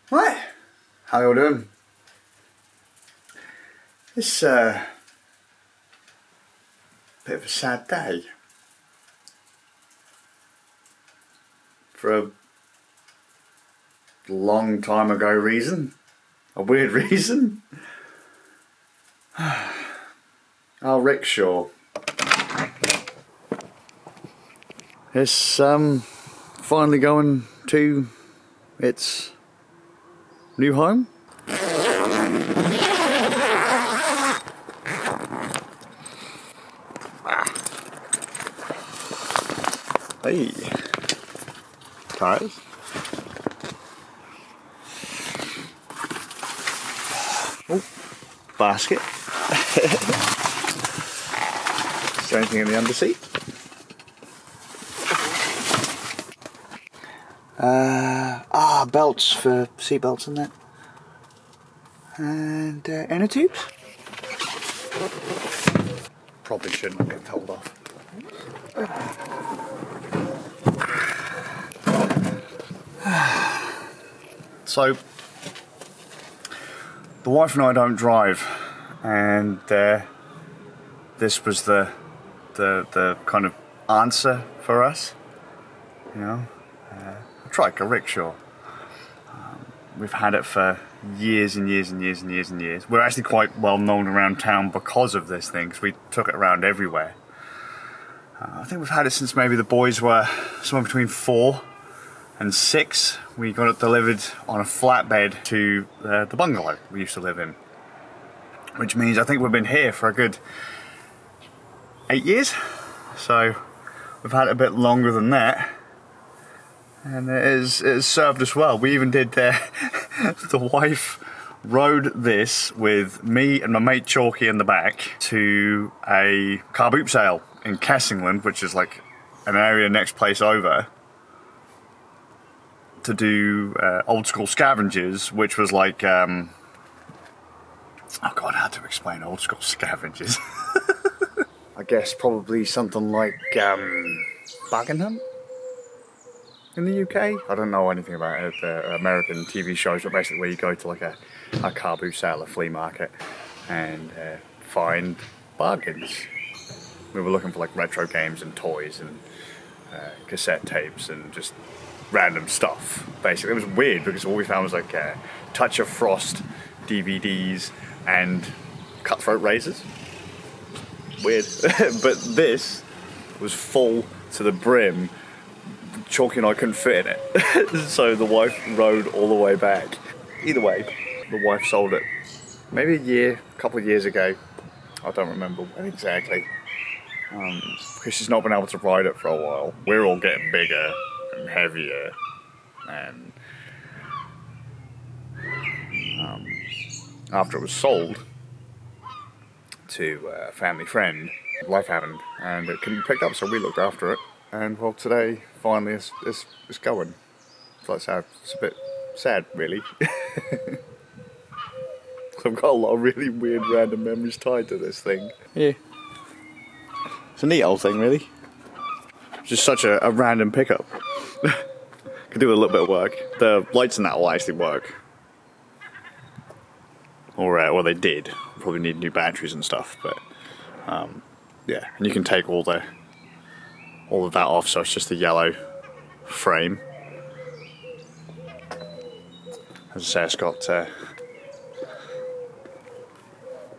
What? How you all doing? It's a bit of a sad day. For a long time ago reason. A weird reason. Our rickshaw. It's finally going to its new home. Hey, tires. Oh, basket. Is there anything in the underseat? Belts for seat belts and that. And inner tubes. Probably shouldn't have been told off. So, the wife and I don't drive, and this was the kind of answer for us. You know, a trike, a rickshaw. We've had it for years and years and years and years and years. We're actually quite well known around town because of this thing, because we took it around everywhere. I think we've had it since maybe the boys were somewhere between 4 and 6. We got it delivered on a flatbed to the bungalow we used to live in. Which means I think we've been here for a good 8 years. So we've had it a bit longer than that. And it has served us well. We even did, the wife rode this with me and my mate Chalky in the back to a car boot sale in Kessingland, which is like an area next place over, to do old school scavengers, which was like, oh god, how to explain old school scavengers? I guess probably something like bargain hunt? In the UK? I don't know anything about it, the American TV shows, but basically where you go to like a car boot sale, a flea market, and find bargains. We were looking for like retro games and toys and cassette tapes and just random stuff, basically. It was weird because all we found was like Touch of Frost DVDs and cutthroat razors. Weird. But this was full to the brim. Chalky and I couldn't fit in it, so the wife rode all the way back. Either way, the wife sold it maybe a couple of years ago. I don't remember when exactly, because she's not been able to ride it for a while. We're all getting bigger and heavier, and after it was sold to a family friend, life happened and it couldn't be picked up, so we looked after it. And well, today finally it's going. So it's a bit sad, really. I've got a lot of really weird random memories tied to this thing. Yeah. It's a neat old thing, really. Just such a random pickup. Could do a little bit of work. The lights and that will actually work. Or well, they did. Probably need new batteries and stuff, but yeah. And you can take all of that off, so it's just a yellow frame. As I say, it's got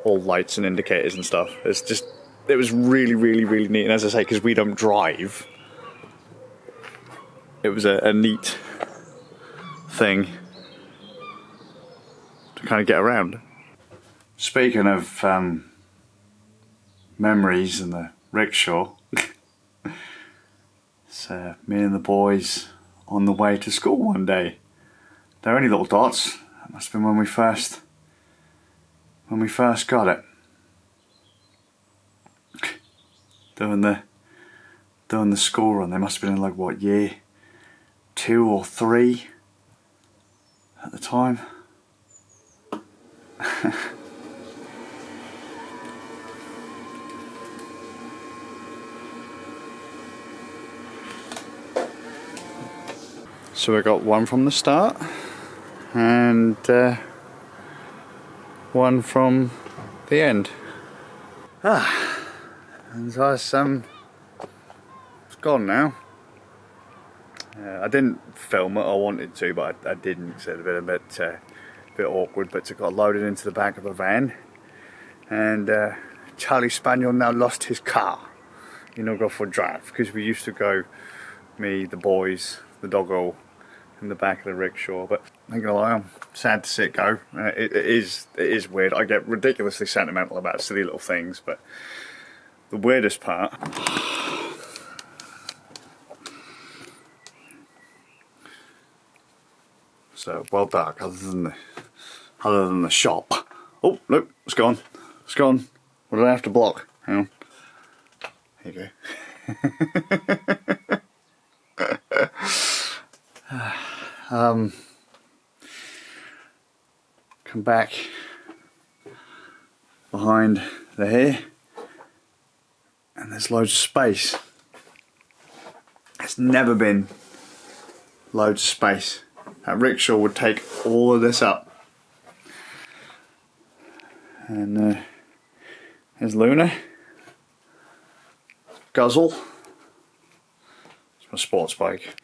all lights and indicators and stuff. It was really, really, really neat. And as I say, because we don't drive, it was a neat thing to kind of get around. Speaking of memories and the rickshaw, it's me and the boys on the way to school one day. They're only little dots. That must have been when we first got it. Doing the school run. They must have been in like what, year 2 or 3 at the time. So we got one from the start, and one from the end. And so it's gone now. I didn't film it. I wanted to, but I didn't. So it's a bit awkward. But it got loaded into the back of a van, and Charlie Spaniel now lost his car. You know, go for a drive, because we used to go, me, the boys, the doggo, in the back of the rickshaw. But I'm gonna lie, I'm sad to see it go. It is weird. I get ridiculously sentimental about silly little things, but the weirdest part. So well dark, other than the shop. Oh look, it's gone. It's gone. What did I have to block? Hang on. Here you go. Come back behind the hair, and there's loads of space. It's never been loads of space. That rickshaw would take all of this up. And there's Luna. Guzzle. It's my sports bike.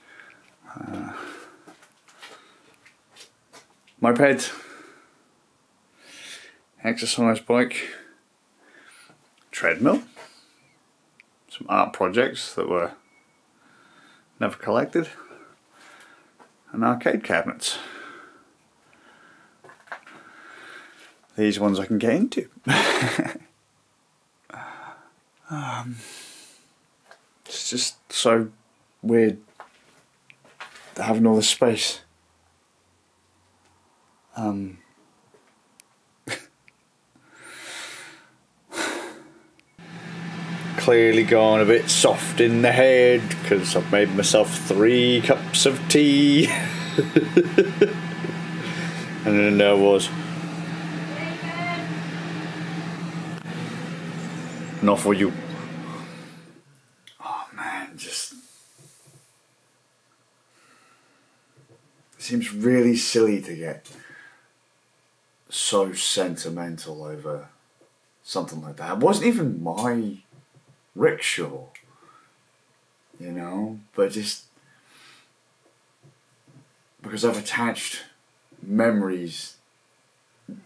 Moped. Exercise bike. Treadmill. Some art projects that were never collected. And arcade cabinets. These ones I can get into. It's just so weird having all this space. Clearly gone a bit soft in the head because I've made myself 3 cups of tea. And then there was not for you. Oh man, just it seems really silly to get so sentimental over something like that. It wasn't even my rickshaw, you know, but just because I've attached memories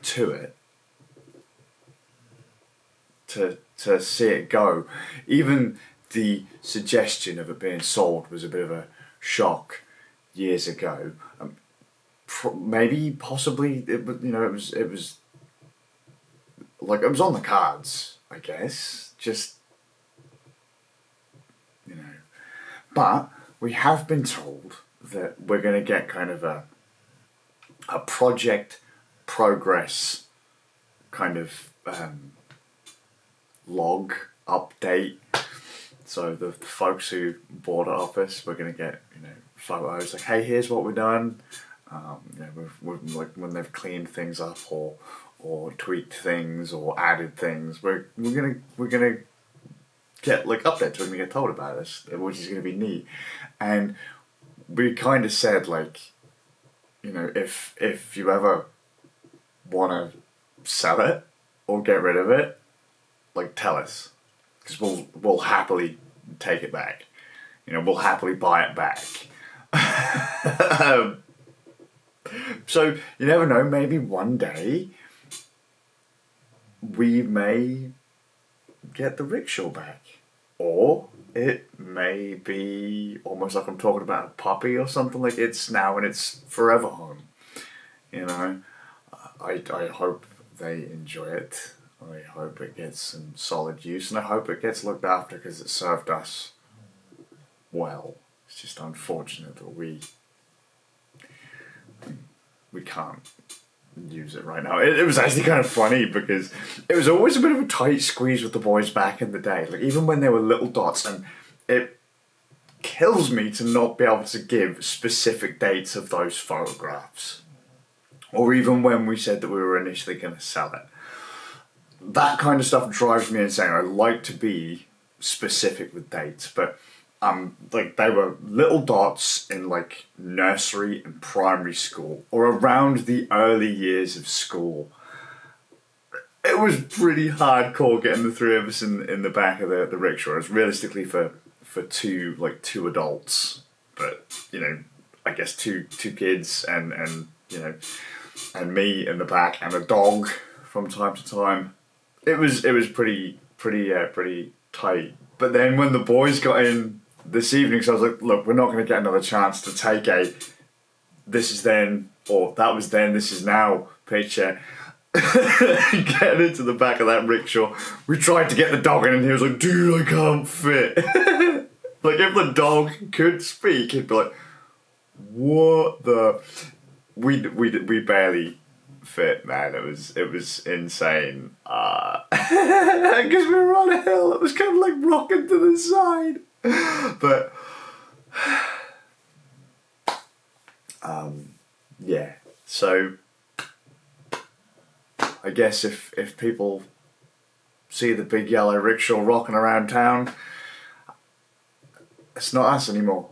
to it, to see it go. Even the suggestion of it being sold was a bit of a shock years ago. Maybe, possibly, it was like, it was on the cards, I guess, just, you know. But we have been told that we're going to get kind of a project progress kind of log update. So the folks who bought it off us, we're going to get, you know, photos like, hey, here's what we've done. You know, we've like when they've cleaned things up or tweaked things or added things, we're gonna get like updates. We're gonna get told about this, which is gonna be neat. And we kind of said, like, you know, if you ever want to sell it or get rid of it, like, tell us, because we'll happily take it back. You know, we'll happily buy it back. So you never know, maybe one day we may get the rickshaw back, or it may be almost like I'm talking about a puppy or something, like it's now in its forever home. You know, I hope they enjoy it. I hope it gets some solid use, and I hope it gets looked after, because it served us well. It's just unfortunate that we can't use it right now. It was actually kind of funny, because it was always a bit of a tight squeeze with the boys back in the day, like even when they were little dots, and it kills me to not be able to give specific dates of those photographs, or even when we said that we were initially going to sell it. That kind of stuff drives me insane. I like to be specific with dates, but like they were little dots in like nursery and primary school, or around the early years of school. It was pretty hardcore getting the three of us in the back of the rickshaw. It was realistically for two adults, but you know, I guess two kids and you know, and me in the back and a dog from time to time. It was pretty tight. But then when the boys got in this evening, so I was like, look, we're not going to get another chance to take a this is then, or that was then, this is now picture. Getting into the back of that rickshaw, we tried to get the dog in and he was like, dude, I can't fit. Like if the dog could speak, he'd be like, what the... We barely fit, man. It was insane. Because we were on a hill, it was kind of like rocking to the side. But yeah, so I guess if people see the big yellow rickshaw rocking around town, it's not us anymore.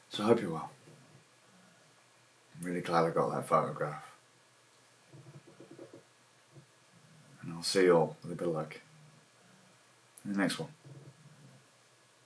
So I hope you're well. I'm really glad I got that photograph. And I'll see you all with a bit of luck in the next one.